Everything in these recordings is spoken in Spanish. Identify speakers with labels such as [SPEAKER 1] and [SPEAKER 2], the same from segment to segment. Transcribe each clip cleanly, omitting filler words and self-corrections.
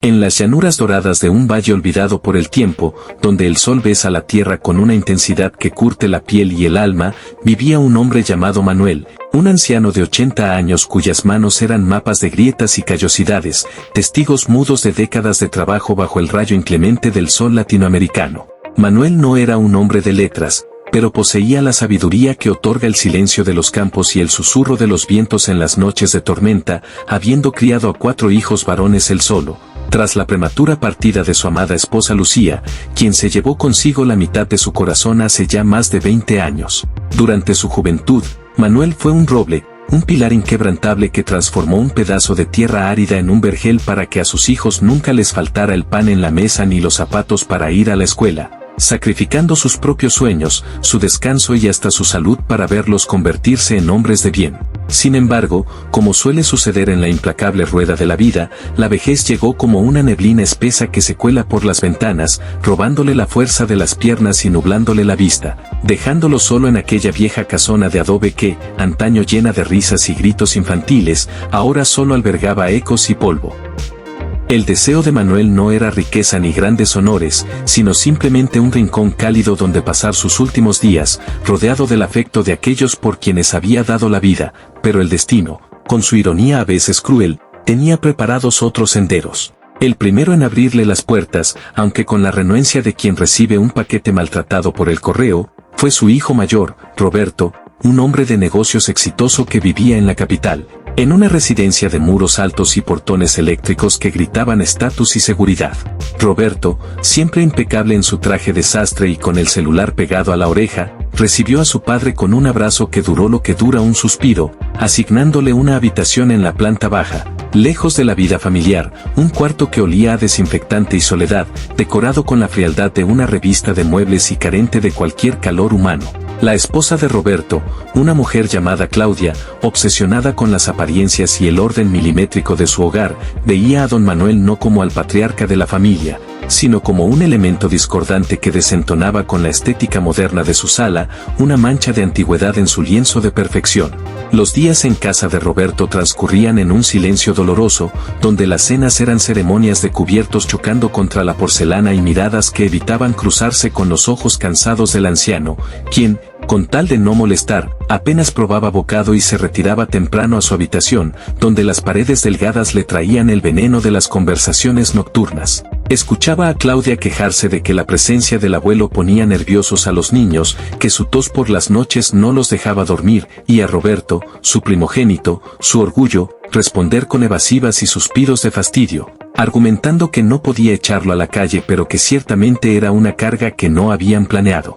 [SPEAKER 1] En las llanuras doradas de un valle olvidado por el tiempo, donde el sol besa la tierra con una intensidad que curte la piel y el alma, vivía un hombre llamado Manuel, un anciano de 80 años cuyas manos eran mapas de grietas y callosidades, testigos mudos de décadas de trabajo bajo el rayo inclemente del sol latinoamericano. Manuel no era un hombre de letras, pero poseía la sabiduría que otorga el silencio de los campos y el susurro de los vientos en las noches de tormenta, habiendo criado a 4 hijos varones él solo, tras la prematura partida de su amada esposa Lucía, quien se llevó consigo la mitad de su corazón hace ya más de 20 años. Durante su juventud, Manuel fue un roble, un pilar inquebrantable que transformó un pedazo de tierra árida en un vergel para que a sus hijos nunca les faltara el pan en la mesa ni los zapatos para ir a la escuela, sacrificando sus propios sueños, su descanso y hasta su salud para verlos convertirse en hombres de bien. Sin embargo, como suele suceder en la implacable rueda de la vida, la vejez llegó como una neblina espesa que se cuela por las ventanas, robándole la fuerza de las piernas y nublándole la vista, dejándolo solo en aquella vieja casona de adobe que, antaño llena de risas y gritos infantiles, ahora solo albergaba ecos y polvo. El deseo de Manuel no era riqueza ni grandes honores, sino simplemente un rincón cálido donde pasar sus últimos días, rodeado del afecto de aquellos por quienes había dado la vida, pero el destino, con su ironía a veces cruel, tenía preparados otros senderos. El primero en abrirle las puertas, aunque con la renuencia de quien recibe un paquete maltratado por el correo, fue su hijo mayor, Roberto, un hombre de negocios exitoso que vivía en la capital, en una residencia de muros altos y portones eléctricos que gritaban estatus y seguridad. Roberto, siempre impecable en su traje de sastre y con el celular pegado a la oreja, recibió a su padre con un abrazo que duró lo que dura un suspiro, asignándole una habitación en la planta baja, lejos de la vida familiar, un cuarto que olía a desinfectante y soledad, decorado con la frialdad de una revista de muebles y carente de cualquier calor humano. La esposa de Roberto, una mujer llamada Claudia, obsesionada con las apariencias y el orden milimétrico de su hogar, veía a don Manuel no como al patriarca de la familia, sino como un elemento discordante que desentonaba con la estética moderna de su sala, una mancha de antigüedad en su lienzo de perfección. Los días en casa de Roberto transcurrían en un silencio doloroso, donde las cenas eran ceremonias de cubiertos chocando contra la porcelana y miradas que evitaban cruzarse con los ojos cansados del anciano, quien, con tal de no molestar, apenas probaba bocado y se retiraba temprano a su habitación, donde las paredes delgadas le traían el veneno de las conversaciones nocturnas. Escuchaba a Claudia quejarse de que la presencia del abuelo ponía nerviosos a los niños, que su tos por las noches no los dejaba dormir, y a Roberto, su primogénito, su orgullo, responder con evasivas y suspiros de fastidio, argumentando que no podía echarlo a la calle pero que ciertamente era una carga que no habían planeado.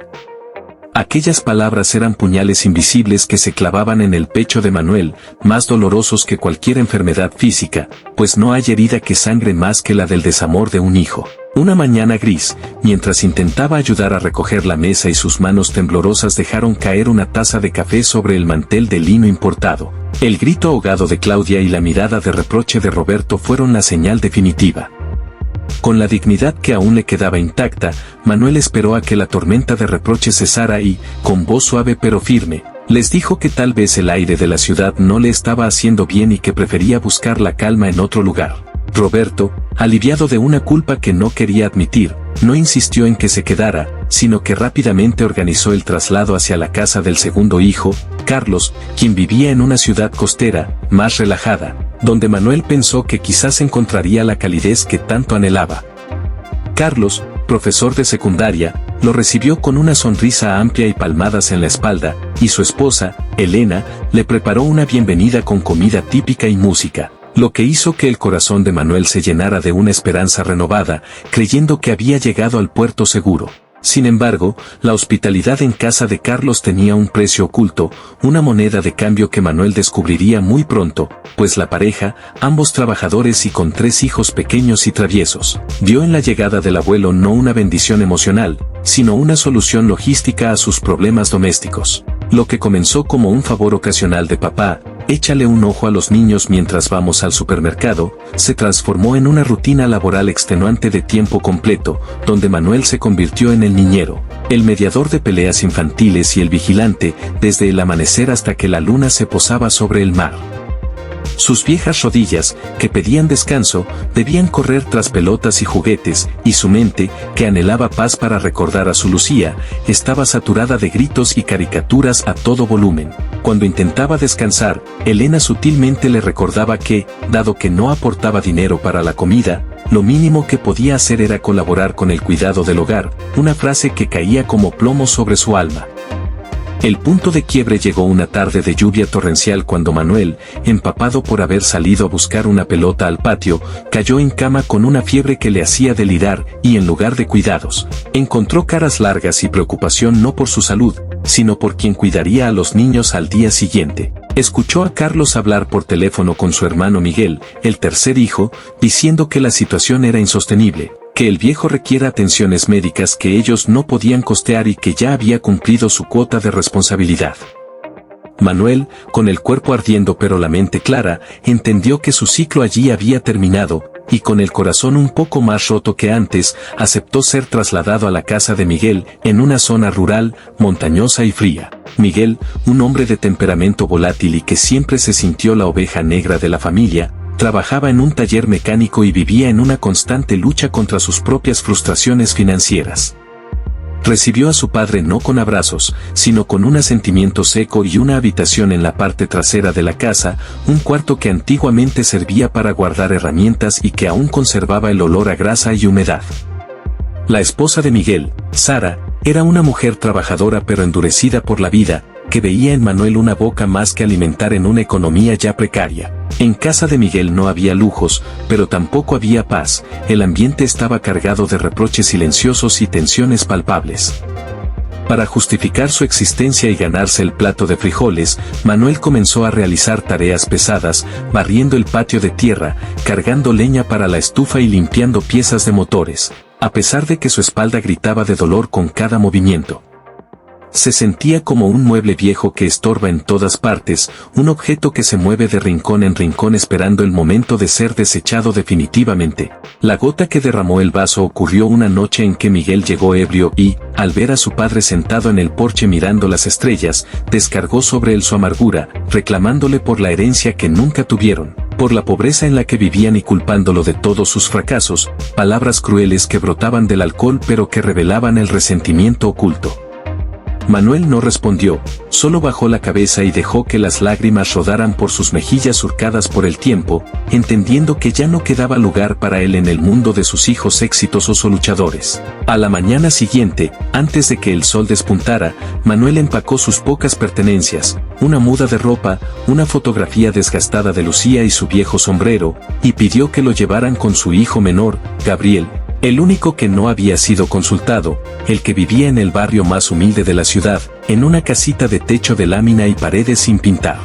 [SPEAKER 1] Aquellas palabras eran puñales invisibles que se clavaban en el pecho de Manuel, más dolorosos que cualquier enfermedad física, pues no hay herida que sangre más que la del desamor de un hijo. Una mañana gris, mientras intentaba ayudar a recoger la mesa y sus manos temblorosas dejaron caer una taza de café sobre el mantel de lino importado, el grito ahogado de Claudia y la mirada de reproche de Roberto fueron la señal definitiva. Con la dignidad que aún le quedaba intacta, Manuel esperó a que la tormenta de reproches cesara y, con voz suave pero firme, les dijo que tal vez el aire de la ciudad no le estaba haciendo bien y que prefería buscar la calma en otro lugar. Roberto, aliviado de una culpa que no quería admitir, no insistió en que se quedara, sino que rápidamente organizó el traslado hacia la casa del segundo hijo, Carlos, quien vivía en una ciudad costera, más relajada, donde Manuel pensó que quizás encontraría la calidez que tanto anhelaba. Carlos, profesor de secundaria, lo recibió con una sonrisa amplia y palmadas en la espalda, y su esposa, Elena, le preparó una bienvenida con comida típica y música, lo que hizo que el corazón de Manuel se llenara de una esperanza renovada, creyendo que había llegado al puerto seguro. Sin embargo, la hospitalidad en casa de Carlos tenía un precio oculto, una moneda de cambio que Manuel descubriría muy pronto, pues la pareja, ambos trabajadores y con 3 hijos pequeños y traviesos, vio en la llegada del abuelo no una bendición emocional, sino una solución logística a sus problemas domésticos. Lo que comenzó como un favor ocasional de papá, échale un ojo a los niños mientras vamos al supermercado, se transformó en una rutina laboral extenuante de tiempo completo, donde Manuel se convirtió en el niñero, el mediador de peleas infantiles y el vigilante, desde el amanecer hasta que la luna se posaba sobre el mar. Sus viejas rodillas, que pedían descanso, debían correr tras pelotas y juguetes, y su mente, que anhelaba paz para recordar a su Lucía, estaba saturada de gritos y caricaturas a todo volumen. Cuando intentaba descansar, Elena sutilmente le recordaba que, dado que no aportaba dinero para la comida, lo mínimo que podía hacer era colaborar con el cuidado del hogar, una frase que caía como plomo sobre su alma. El punto de quiebre llegó una tarde de lluvia torrencial cuando Manuel, empapado por haber salido a buscar una pelota al patio, cayó en cama con una fiebre que le hacía delirar y en lugar de cuidados, encontró caras largas y preocupación no por su salud, sino por quien cuidaría a los niños al día siguiente. Escuchó a Carlos hablar por teléfono con su hermano Miguel, el tercer hijo, diciendo que la situación era insostenible, que el viejo requiere atenciones médicas que ellos no podían costear y que ya había cumplido su cuota de responsabilidad. Manuel, con el cuerpo ardiendo pero la mente clara, entendió que su ciclo allí había terminado, y con el corazón un poco más roto que antes, aceptó ser trasladado a la casa de Miguel, en una zona rural, montañosa y fría. Miguel, un hombre de temperamento volátil y que siempre se sintió la oveja negra de la familia, trabajaba en un taller mecánico y vivía en una constante lucha contra sus propias frustraciones financieras. Recibió a su padre no con abrazos, sino con un asentimiento seco y una habitación en la parte trasera de la casa, un cuarto que antiguamente servía para guardar herramientas y que aún conservaba el olor a grasa y humedad. La esposa de Miguel, Sara, era una mujer trabajadora pero endurecida por la vida, que veía en Manuel una boca más que alimentar en una economía ya precaria. En casa de Miguel no había lujos, pero tampoco había paz, el ambiente estaba cargado de reproches silenciosos y tensiones palpables. Para justificar su existencia y ganarse el plato de frijoles, Manuel comenzó a realizar tareas pesadas, barriendo el patio de tierra, cargando leña para la estufa y limpiando piezas de motores, a pesar de que su espalda gritaba de dolor con cada movimiento. Se sentía como un mueble viejo que estorba en todas partes, un objeto que se mueve de rincón en rincón esperando el momento de ser desechado definitivamente. La gota que derramó el vaso ocurrió una noche en que Miguel llegó ebrio y, al ver a su padre sentado en el porche mirando las estrellas, descargó sobre él su amargura, reclamándole por la herencia que nunca tuvieron, por la pobreza en la que vivían y culpándolo de todos sus fracasos, palabras crueles que brotaban del alcohol pero que revelaban el resentimiento oculto. Manuel no respondió, solo bajó la cabeza y dejó que las lágrimas rodaran por sus mejillas surcadas por el tiempo, entendiendo que ya no quedaba lugar para él en el mundo de sus hijos exitosos o luchadores. A la mañana siguiente, antes de que el sol despuntara, Manuel empacó sus pocas pertenencias, una muda de ropa, una fotografía desgastada de Lucía y su viejo sombrero, y pidió que lo llevaran con su hijo menor, Gabriel, el único que no había sido consultado, el que vivía en el barrio más humilde de la ciudad, en una casita de techo de lámina y paredes sin pintar.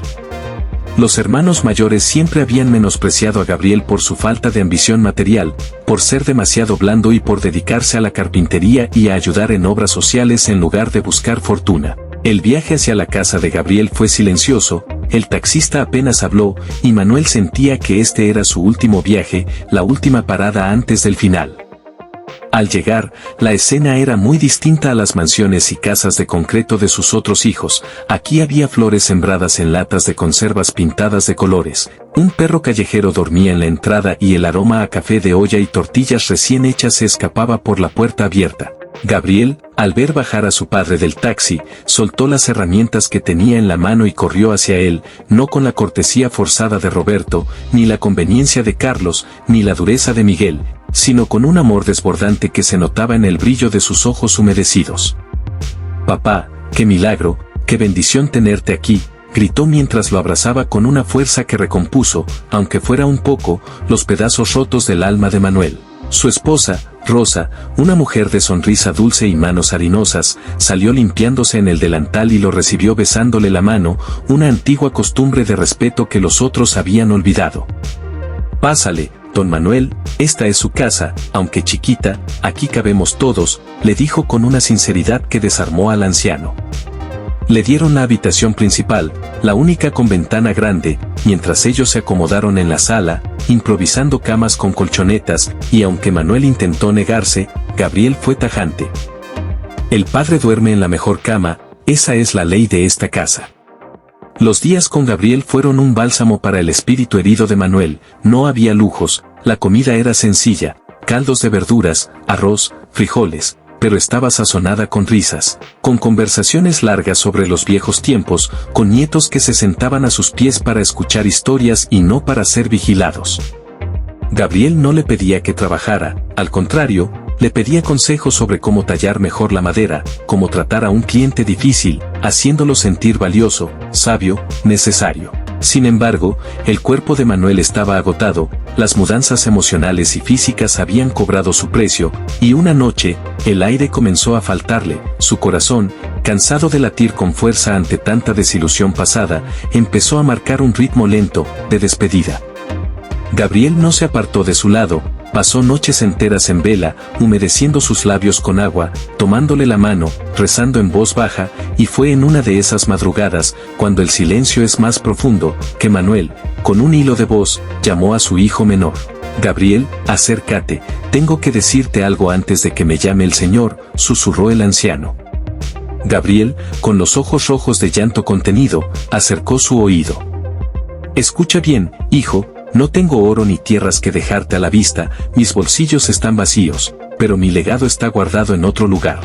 [SPEAKER 1] Los hermanos mayores siempre habían menospreciado a Gabriel por su falta de ambición material, por ser demasiado blando y por dedicarse a la carpintería y a ayudar en obras sociales en lugar de buscar fortuna. El viaje hacia la casa de Gabriel fue silencioso, el taxista apenas habló, y Manuel sentía que este era su último viaje, la última parada antes del final. Al llegar, la escena era muy distinta a las mansiones y casas de concreto de sus otros hijos. Aquí había flores sembradas en latas de conservas pintadas de colores. Un perro callejero dormía en la entrada y el aroma a café de olla y tortillas recién hechas se escapaba por la puerta abierta. Gabriel, al ver bajar a su padre del taxi, soltó las herramientas que tenía en la mano y corrió hacia él, no con la cortesía forzada de Roberto, ni la conveniencia de Carlos, ni la dureza de Miguel, sino con un amor desbordante que se notaba en el brillo de sus ojos humedecidos. «Papá, qué milagro, qué bendición tenerte aquí», gritó mientras lo abrazaba con una fuerza que recompuso, aunque fuera un poco, los pedazos rotos del alma de Manuel. Su esposa, Rosa, una mujer de sonrisa dulce y manos harinosas, salió limpiándose en el delantal y lo recibió besándole la mano, una antigua costumbre de respeto que los otros habían olvidado. «Pásale, don Manuel, esta es su casa, aunque chiquita, aquí cabemos todos», le dijo con una sinceridad que desarmó al anciano. Le dieron la habitación principal, la única con ventana grande, mientras ellos se acomodaron en la sala, improvisando camas con colchonetas, y aunque Manuel intentó negarse, Gabriel fue tajante. «El padre duerme en la mejor cama, esa es la ley de esta casa. Los días con Gabriel fueron un bálsamo para el espíritu herido de Manuel. No había lujos, la comida era sencilla, caldos de verduras, arroz, frijoles, pero estaba sazonada con risas, con conversaciones largas sobre los viejos tiempos, con nietos que se sentaban a sus pies para escuchar historias y no para ser vigilados. Gabriel no le pedía que trabajara, al contrario, le pedía consejos sobre cómo tallar mejor la madera, cómo tratar a un cliente difícil, haciéndolo sentir valioso, sabio, necesario. Sin embargo, el cuerpo de Manuel estaba agotado, las mudanzas emocionales y físicas habían cobrado su precio, y una noche, el aire comenzó a faltarle, su corazón, cansado de latir con fuerza ante tanta desilusión pasada, empezó a marcar un ritmo lento, de despedida. Gabriel no se apartó de su lado, pasó noches enteras en vela, humedeciendo sus labios con agua, tomándole la mano, rezando en voz baja, y fue en una de esas madrugadas, cuando el silencio es más profundo, que Manuel, con un hilo de voz, llamó a su hijo menor. Gabriel, acércate, tengo que decirte algo antes de que me llame el Señor, susurró el anciano. Gabriel, con los ojos rojos de llanto contenido, acercó su oído. Escucha bien, hijo, no tengo oro ni tierras que dejarte a la vista, mis bolsillos están vacíos, pero mi legado está guardado en otro lugar.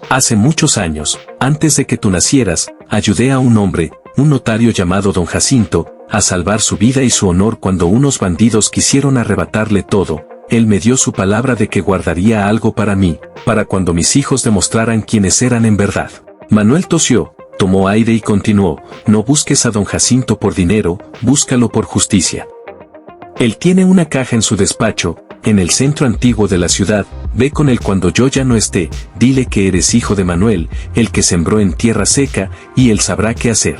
[SPEAKER 1] Hace muchos años, antes de que tú nacieras, ayudé a un hombre, un notario llamado don Jacinto, a salvar su vida y su honor cuando unos bandidos quisieron arrebatarle todo. Él me dio su palabra de que guardaría algo para mí, para cuando mis hijos demostraran quiénes eran en verdad. Manuel tosió, tomó aire y continuó, no busques a don Jacinto por dinero, búscalo por justicia. Él tiene una caja en su despacho, en el centro antiguo de la ciudad, ve con él cuando yo ya no esté, dile que eres hijo de Manuel, el que sembró en tierra seca, y él sabrá qué hacer.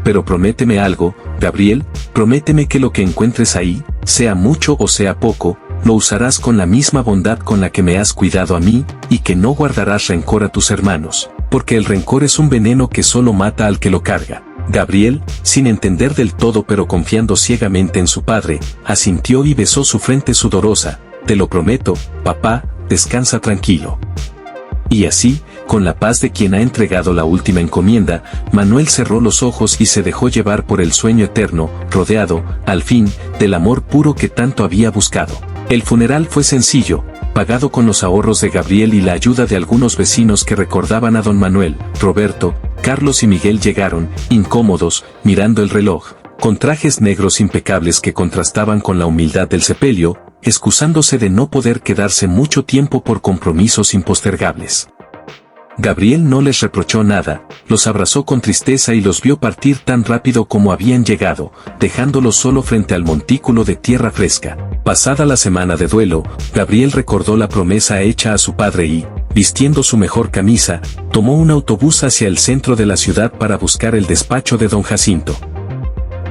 [SPEAKER 1] Pero prométeme algo, Gabriel, prométeme que lo que encuentres ahí, sea mucho o sea poco, lo usarás con la misma bondad con la que me has cuidado a mí, y que no guardarás rencor a tus hermanos, porque el rencor es un veneno que solo mata al que lo carga. Gabriel, sin entender del todo pero confiando ciegamente en su padre, asintió y besó su frente sudorosa. Te lo prometo, papá, descansa tranquilo. Y así, con la paz de quien ha entregado la última encomienda, Manuel cerró los ojos y se dejó llevar por el sueño eterno, rodeado, al fin, del amor puro que tanto había buscado. El funeral fue sencillo, pagado con los ahorros de Gabriel y la ayuda de algunos vecinos que recordaban a don Manuel. Roberto, Carlos y Miguel llegaron, incómodos, mirando el reloj, con trajes negros impecables que contrastaban con la humildad del sepelio, excusándose de no poder quedarse mucho tiempo por compromisos impostergables. Gabriel no les reprochó nada, los abrazó con tristeza y los vio partir tan rápido como habían llegado, dejándolos solo frente al montículo de tierra fresca. Pasada la semana de duelo, Gabriel recordó la promesa hecha a su padre y, vistiendo su mejor camisa, tomó un autobús hacia el centro de la ciudad para buscar el despacho de don Jacinto.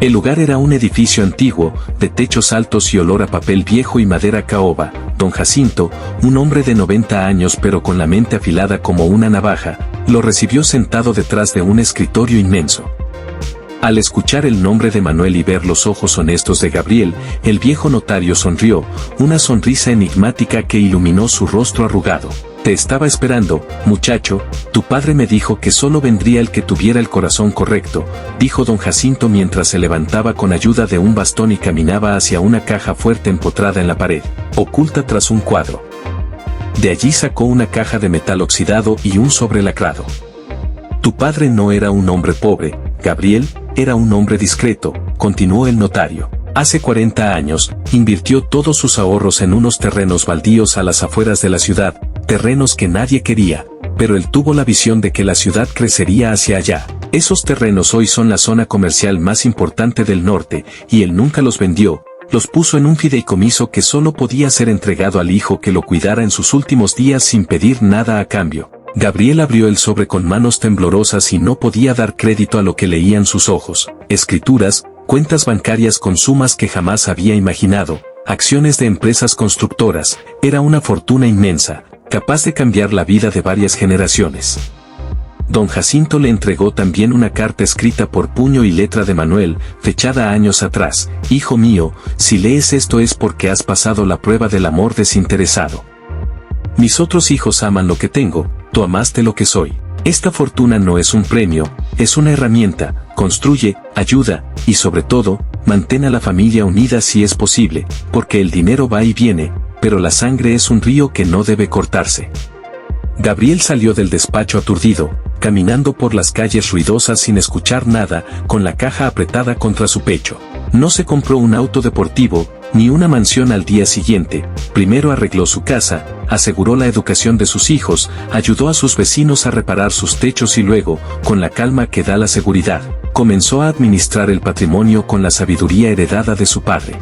[SPEAKER 1] El lugar era un edificio antiguo, de techos altos y olor a papel viejo y madera caoba. Don Jacinto, un hombre de 90 años pero con la mente afilada como una navaja, lo recibió sentado detrás de un escritorio inmenso. Al escuchar el nombre de Manuel y ver los ojos honestos de Gabriel, el viejo notario sonrió, una sonrisa enigmática que iluminó su rostro arrugado. Te estaba esperando, muchacho, tu padre me dijo que solo vendría el que tuviera el corazón correcto, dijo don Jacinto mientras se levantaba con ayuda de un bastón y caminaba hacia una caja fuerte empotrada en la pared, oculta tras un cuadro. De allí sacó una caja de metal oxidado y un sobre lacrado. Tu padre no era un hombre pobre, Gabriel, era un hombre discreto, continuó el notario. Hace 40 años, invirtió todos sus ahorros en unos terrenos baldíos a las afueras de la ciudad, terrenos que nadie quería, pero él tuvo la visión de que la ciudad crecería hacia allá. Esos terrenos hoy son la zona comercial más importante del norte, y él nunca los vendió, los puso en un fideicomiso que solo podía ser entregado al hijo que lo cuidara en sus últimos días sin pedir nada a cambio. Gabriel abrió el sobre con manos temblorosas y no podía dar crédito a lo que leían sus ojos. Escrituras, cuentas bancarias con sumas que jamás había imaginado, acciones de empresas constructoras, era una fortuna inmensa, capaz de cambiar la vida de varias generaciones. Don Jacinto le entregó también una carta escrita por puño y letra de Manuel, fechada años atrás. Hijo mío, si lees esto es porque has pasado la prueba del amor desinteresado. Mis otros hijos aman lo que tengo, tú amaste lo que soy. Esta fortuna no es un premio, es una herramienta, construye, ayuda, y sobre todo, mantén a la familia unida si es posible, porque el dinero va y viene, pero la sangre es un río que no debe cortarse. Gabriel salió del despacho aturdido, caminando por las calles ruidosas sin escuchar nada, con la caja apretada contra su pecho. No se compró un auto deportivo, ni una mansión al día siguiente. Primero arregló su casa, aseguró la educación de sus hijos, ayudó a sus vecinos a reparar sus techos y luego, con la calma que da la seguridad, comenzó a administrar el patrimonio con la sabiduría heredada de su padre.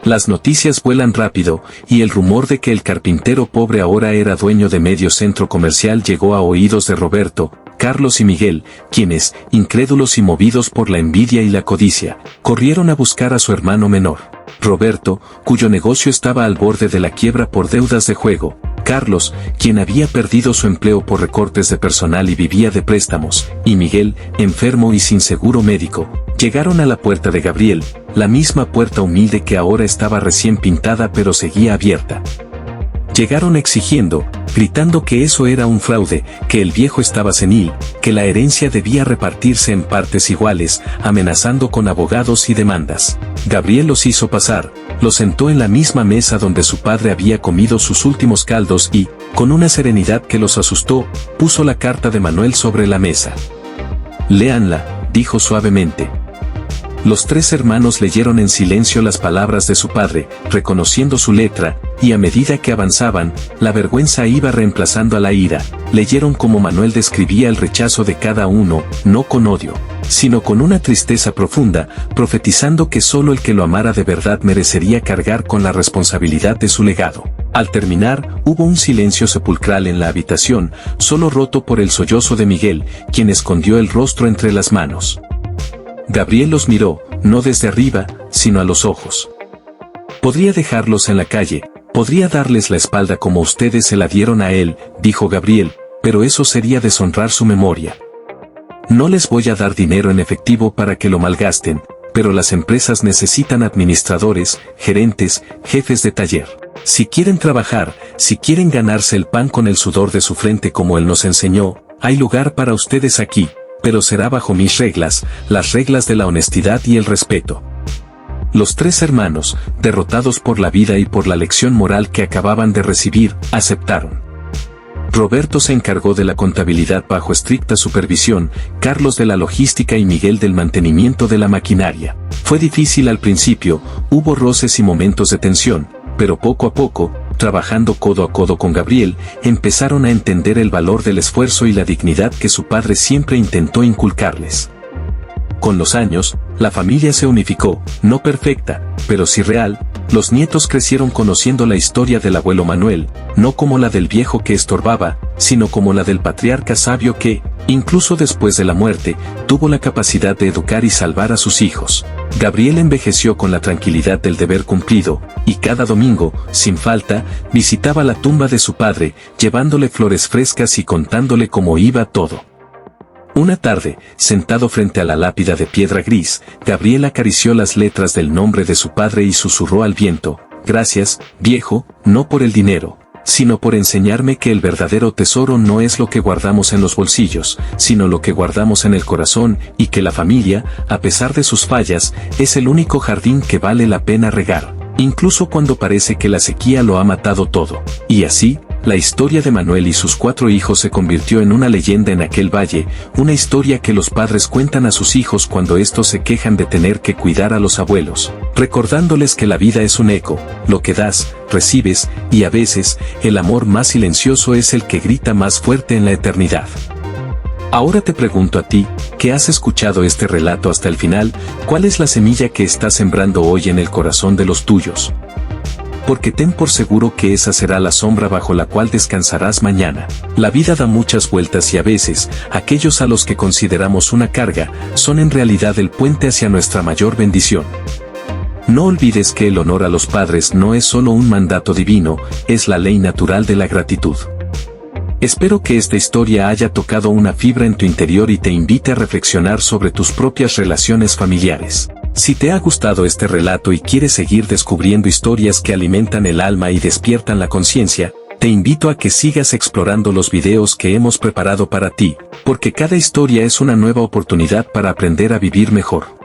[SPEAKER 1] Las noticias vuelan rápido, y el rumor de que el carpintero pobre ahora era dueño de medio centro comercial llegó a oídos de Roberto, Carlos y Miguel, quienes, incrédulos y movidos por la envidia y la codicia, corrieron a buscar a su hermano menor. Roberto, cuyo negocio estaba al borde de la quiebra por deudas de juego, Carlos, quien había perdido su empleo por recortes de personal y vivía de préstamos, y Miguel, enfermo y sin seguro médico, llegaron a la puerta de Gabriel, la misma puerta humilde que ahora estaba recién pintada pero seguía abierta. Llegaron exigiendo, gritando que eso era un fraude, que el viejo estaba senil, que la herencia debía repartirse en partes iguales, amenazando con abogados y demandas. Gabriel los hizo pasar, los sentó en la misma mesa donde su padre había comido sus últimos caldos y, con una serenidad que los asustó, puso la carta de Manuel sobre la mesa. «Léanla», dijo suavemente. Los tres hermanos leyeron en silencio las palabras de su padre, reconociendo su letra, y a medida que avanzaban, la vergüenza iba reemplazando a la ira. Leyeron cómo Manuel describía el rechazo de cada uno, no con odio, sino con una tristeza profunda, profetizando que solo el que lo amara de verdad merecería cargar con la responsabilidad de su legado. Al terminar, hubo un silencio sepulcral en la habitación, solo roto por el sollozo de Miguel, quien escondió el rostro entre las manos. Gabriel los miró, no desde arriba, sino a los ojos. «Podría dejarlos en la calle, podría darles la espalda como ustedes se la dieron a él», dijo Gabriel, «pero eso sería deshonrar su memoria. No les voy a dar dinero en efectivo para que lo malgasten, pero las empresas necesitan administradores, gerentes, jefes de taller. Si quieren trabajar, si quieren ganarse el pan con el sudor de su frente como él nos enseñó, hay lugar para ustedes aquí. Pero será bajo mis reglas, las reglas de la honestidad y el respeto». Los tres hermanos, derrotados por la vida y por la lección moral que acababan de recibir, aceptaron. Roberto se encargó de la contabilidad bajo estricta supervisión, Carlos de la logística y Miguel del mantenimiento de la maquinaria. Fue difícil al principio, hubo roces y momentos de tensión, pero poco a poco, trabajando codo a codo con Gabriel, empezaron a entender el valor del esfuerzo y la dignidad que su padre siempre intentó inculcarles. Con los años, la familia se unificó, no perfecta, pero sí real. Los nietos crecieron conociendo la historia del abuelo Manuel, no como la del viejo que estorbaba, sino como la del patriarca sabio que, incluso después de la muerte, tuvo la capacidad de educar y salvar a sus hijos. Gabriel envejeció con la tranquilidad del deber cumplido, y cada domingo, sin falta, visitaba la tumba de su padre, llevándole flores frescas y contándole cómo iba todo. Una tarde, sentado frente a la lápida de piedra gris, Gabriel acarició las letras del nombre de su padre y susurró al viento: «Gracias, viejo, no por el dinero, sino por enseñarme que el verdadero tesoro no es lo que guardamos en los bolsillos, sino lo que guardamos en el corazón, y que la familia, a pesar de sus fallas, es el único jardín que vale la pena regar, incluso cuando parece que la sequía lo ha matado todo». Y así, la historia de Manuel y sus 4 hijos se convirtió en una leyenda en aquel valle, una historia que los padres cuentan a sus hijos cuando estos se quejan de tener que cuidar a los abuelos, recordándoles que la vida es un eco, lo que das, recibes, y a veces, el amor más silencioso es el que grita más fuerte en la eternidad. Ahora te pregunto a ti, que has escuchado este relato hasta el final, ¿cuál es la semilla que estás sembrando hoy en el corazón de los tuyos? Porque ten por seguro que esa será la sombra bajo la cual descansarás mañana. La vida da muchas vueltas y a veces, aquellos a los que consideramos una carga, son en realidad el puente hacia nuestra mayor bendición. No olvides que el honor a los padres no es solo un mandato divino, es la ley natural de la gratitud. Espero que esta historia haya tocado una fibra en tu interior y te invite a reflexionar sobre tus propias relaciones familiares. Si te ha gustado este relato y quieres seguir descubriendo historias que alimentan el alma y despiertan la conciencia, Te invito a que sigas explorando los videos que hemos preparado para ti, porque cada historia es una nueva oportunidad para aprender a vivir mejor.